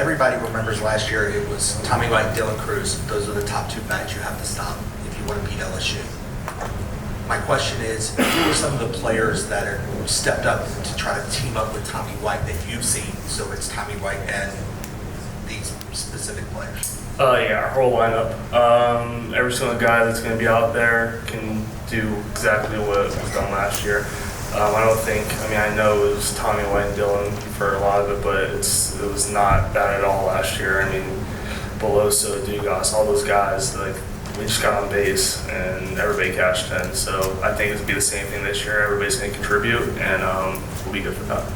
everybody remembers last year it was Tommy White and Dylan Cruz. Those are the top two guys you have to stop if you want to beat LSU. My question is, who are some of the players that are stepped up to try to team up with Tommy White that you've seen? So it's Tommy White and these specific players. Yeah, our whole lineup. Every single guy that's going to be out there can do exactly what was done last year. I know it was Tommy White and Dylan for a lot of it, but it was not bad at all last year. I mean, Beloso, Dugas, all those guys, like, we just got on base and everybody cashed in. So I think it'll be the same thing this year. Everybody's going to contribute, and we'll be good for that.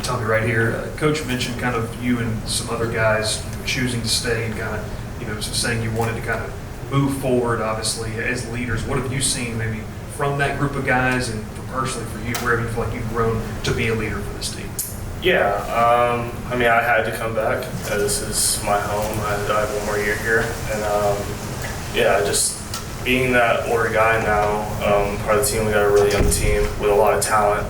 Tommy, right here, Coach mentioned kind of you and some other guys choosing to stay and kind of, saying you wanted to kind of move forward, obviously, as leaders. What have you seen maybe from that group of guys and personally for you, wherever you feel like you've grown to be a leader for this team? Yeah, I had to come back. This is my home. I have one more year here. And, just being that older guy now, part of the team, we got a really young team with a lot of talent.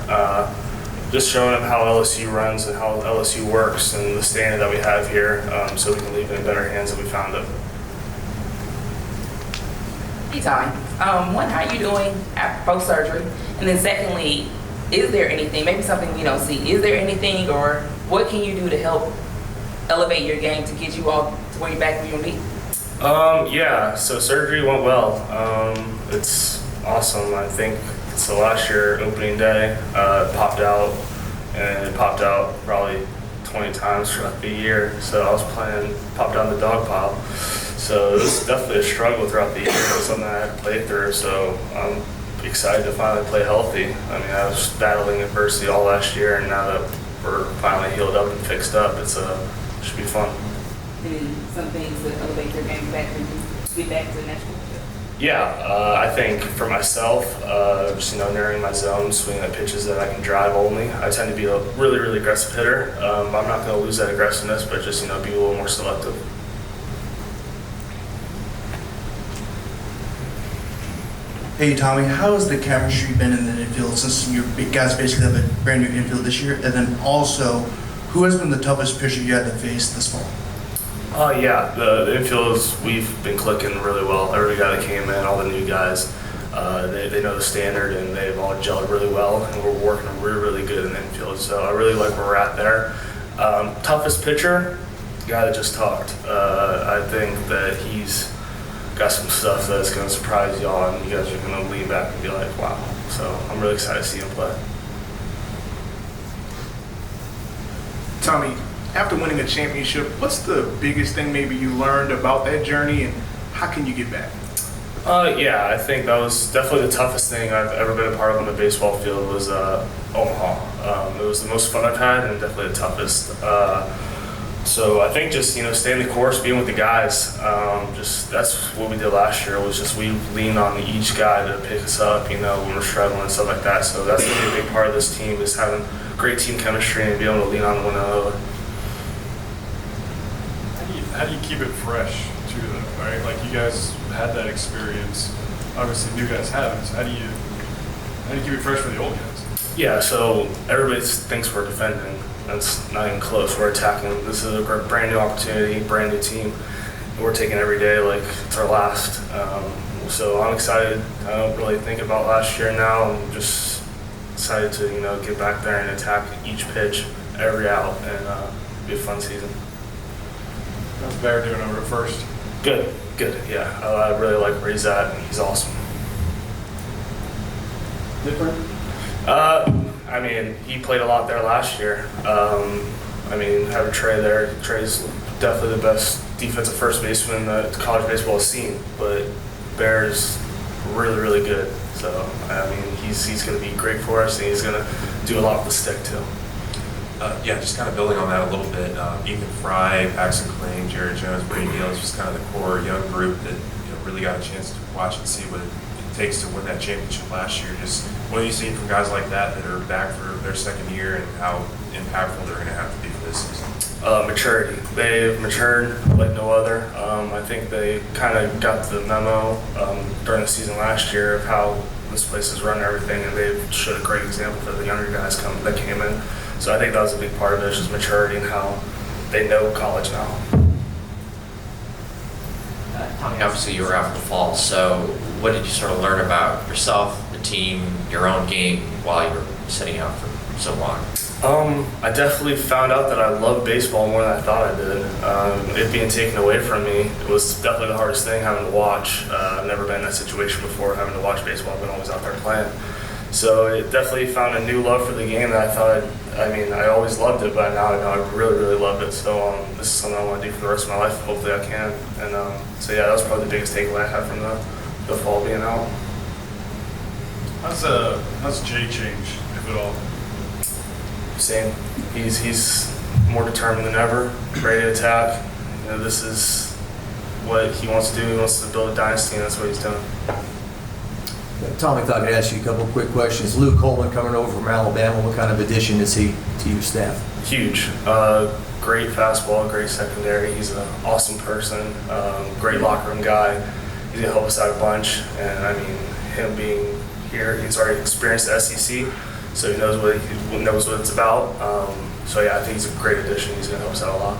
Just showing them how LSU runs and how LSU works and the standard that we have here, so we can leave it in better hands than we found it. Hey, Tommy. One, how are you doing after post-surgery? And then secondly, is there anything, maybe something we don't see, is there anything or what can you do to help elevate your game to get you all to where you're back where you need? So surgery went well. It's awesome. I think so last year, opening day, it popped out, and it popped out probably 20 times throughout the year. So I was popped down the dog pile. So it was definitely a struggle throughout the year. It was something I had to play through. So I'm excited to finally play healthy. I mean, I was battling adversity all last year, and now that we're finally healed up and fixed up, it should be fun. And some things that elevate your game back when you get back to the national. Yeah, I think for myself, just narrowing my zone, swinging at pitches that I can drive only. I tend to be a really, really aggressive hitter. I'm not going to lose that aggressiveness, but just be a little more selective. Hey Tommy, how has the chemistry been in the infield since you guys basically have a brand new infield this year? And then also, who has been the toughest pitcher you had to face this fall? The infields, we've been clicking really well. Every guy that came in, all the new guys, they know the standard and they've all gelled really well, and we're working really, really good in the infield. So I really like where we're at there. Toughest pitcher, guy that just talked. I think that he's got some stuff that's going to surprise y'all, and you guys are going to lean back and be like, wow. So I'm really excited to see him play. Tommy, after winning a championship, what's the biggest thing maybe you learned about that journey, and how can you get back? I think that was definitely the toughest thing I've ever been a part of on the baseball field was Omaha. It was the most fun I've had and definitely the toughest. So I think just staying the course, being with the guys. That's what we did last year. Was just we leaned on each guy to pick us up, when we're struggling and stuff like that. So that's really a big part of this team is having great team chemistry and being able to lean on one another. How do you keep it fresh too, though, right? Like you guys had that experience. Obviously, new guys haven't. So how do you keep it fresh for the old guys? Yeah, so everybody thinks we're defending. That's not even close. We're attacking. This is a brand new opportunity, brand new team. And we're taking every day like it's our last. So I'm excited. I don't really think about last year now. I'm just excited to get back there and attack each pitch, every out, and be a fun season. How's Bear doing over at first? Good. Yeah, I really like where he's at. He's awesome. Different? He played a lot there last year. Having Trey there, Trey's definitely the best defensive first baseman that college baseball has seen, but Bear's really, really good. So, he's going to be great for us, and he's going to do a lot with the stick, too. Just kind of building on that a little bit. Ethan Fry, Paxton Kling, Jared Jones, Brady Neal is just kind of the core young group that really got a chance to watch and see what it takes to win that championship last year. Just what have you seen from guys like that are back for their second year, and how impactful they're going to have to be for this season? Maturity. They've matured like no other. I think they kind of got the memo during the season last year of how this place is run and everything, and they've showed a great example for the younger guys that came in. So I think that was a big part of it, just maturity and how they know college now. Tommy, obviously you were out for the fall, so what did you sort of learn about yourself, the team, your own game while you were sitting out for so long? I definitely found out that I love baseball more than I thought I did. It being taken away from me, it was definitely the hardest thing having to watch. I've never been in that situation before, having to watch baseball. I've been always out there playing. So it definitely found a new love for the game that I thought, I always loved it, but now I know I really, really loved it. So this is something I want to do for the rest of my life. Hopefully I can. And so yeah, that was probably the biggest takeaway I had from the fall being out. How's Jay changed, if at all? Same. He's more determined than ever, ready to attack. You know, this is what he wants to do. He wants to build a dynasty, and that's what he's doing. Tommy, if I could ask you a couple of quick questions. Luke Coleman coming over from Alabama, what kind of addition is he to your staff? Huge. Great fastball, great secondary. He's an awesome person, great locker room guy. He's going to help us out a bunch. And, him being here, he's already experienced the SEC, so he knows what it's about. So, yeah, I think he's a great addition. He's going to help us out a lot.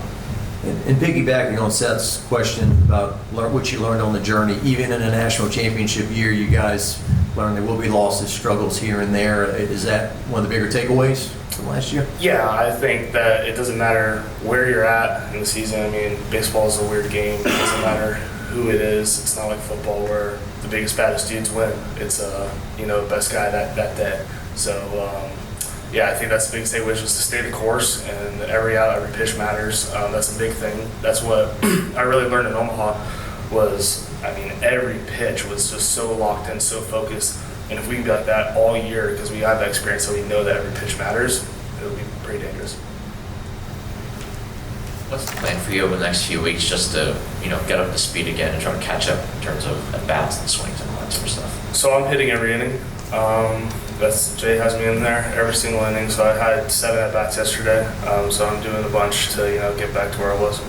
And piggybacking on Seth's question about what you learned on the journey, even in a national championship year, you guys learned there will be losses, struggles here and there. Is that one of the bigger takeaways from last year? Yeah, I think that it doesn't matter where you're at in the season. Baseball is a weird game. It doesn't matter who it is. It's not like football where the biggest, baddest dudes win. It's the best guy that day. So yeah, I think that's the biggest takeaway, is just to stay the course, and every out, every pitch matters. That's a big thing. That's what I really learned in Omaha was, every pitch was just so locked in, so focused. And if we can be like that all year, because we have that experience, so we know that every pitch matters, it'll be pretty dangerous. What's the plan for you over the next few weeks, just to get up to speed again and try to catch up in terms of at-bats and swings and all that sort of stuff? So I'm hitting every inning. Jay has me in there every single inning. So I had 7 at-bats yesterday. So I'm doing a bunch to get back to where I was.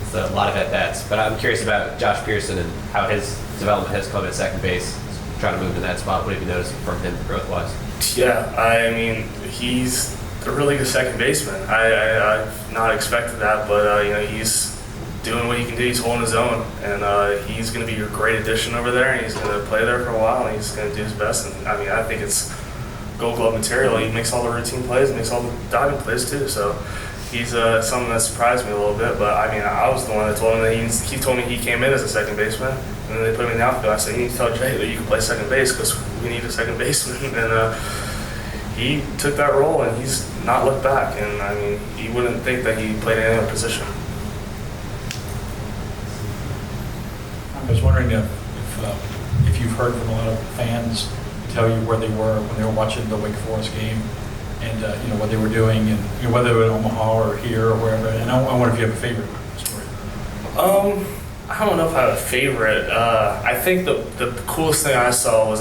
It's a lot of at-bats, but I'm curious about Josh Pearson and how his development has come at second base, trying to move to that spot. What have you noticed from him growth-wise? Yeah, he's a really good second baseman. I've not expected that, but he's doing what he can do. He's holding his own, and he's going to be a great addition over there, and he's going to play there for a while, and he's going to do his best. And I think it's Gold Glove material. He makes all the routine plays, makes all the diving plays too. So he's something that surprised me a little bit. But I was the one that told him that he told me he came in as a second baseman, and then they put him in the outfield. I said, you need to tell Jay that you can play second base because we need a second baseman. And he took that role, and he's not looked back. And you wouldn't think that he played any other position. I was wondering if you've heard from a lot of fans tell you where they were when they were watching the Wake Forest game, and what they were doing, and whether they were in Omaha or here or wherever. And I wonder if you have a favorite story. I don't know if I have a favorite. I think the coolest thing I saw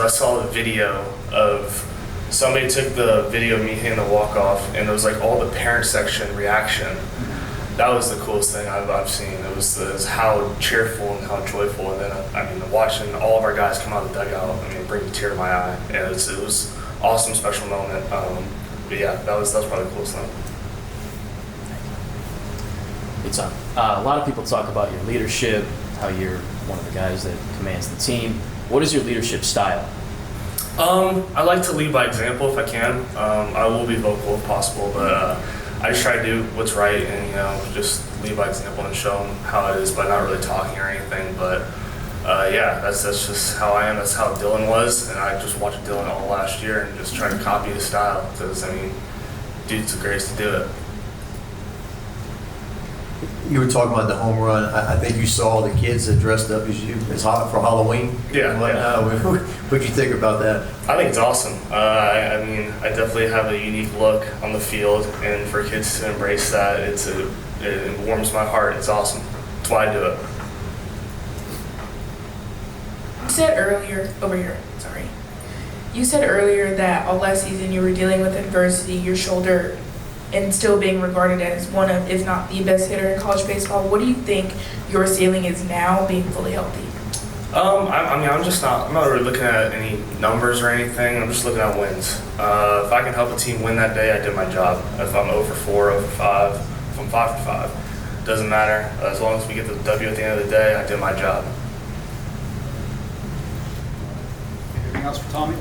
the video of somebody took the video of me hitting the walk-off, and it was like all the parent section reaction. That was the coolest thing I've seen. It was how cheerful and how joyful, and then watching all of our guys come out of the dugout. Bring a tear to my eye. And it was awesome, special moment. But yeah, that was probably the coolest thing. It's a lot of people talk about your leadership, how you're one of the guys that commands the team. What is your leadership style? I like to lead by example if I can. I will be vocal if possible, but I just try to do what's right and just lead by example and show them how it is by not really talking or anything. But yeah, that's just how I am. That's how Dylan was, and I just watched Dylan all last year and just try to copy his style because dude's the greatest to do it. You were talking about the home run. I think you saw the kids that dressed up as you for Halloween. Yeah. What'd you think about that? I think it's awesome. I definitely have a unique look on the field, and for kids to embrace that, it warms my heart. It's awesome. That's why I do it. You said earlier, You said earlier that all last season you were dealing with adversity, your shoulder, and still being regarded as one of, if not the best hitter in college baseball. What do you think your ceiling is now, being fully healthy? I'm not really looking at any numbers or anything. I'm just looking at wins. If I can help a team win that day, I did my job. If I'm 0 for 4, 0 for 5, if I'm 5 for 5, doesn't matter. As long as we get the W at the end of the day, I did my job. Anything else for Tommy?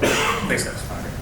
Thanks, guys.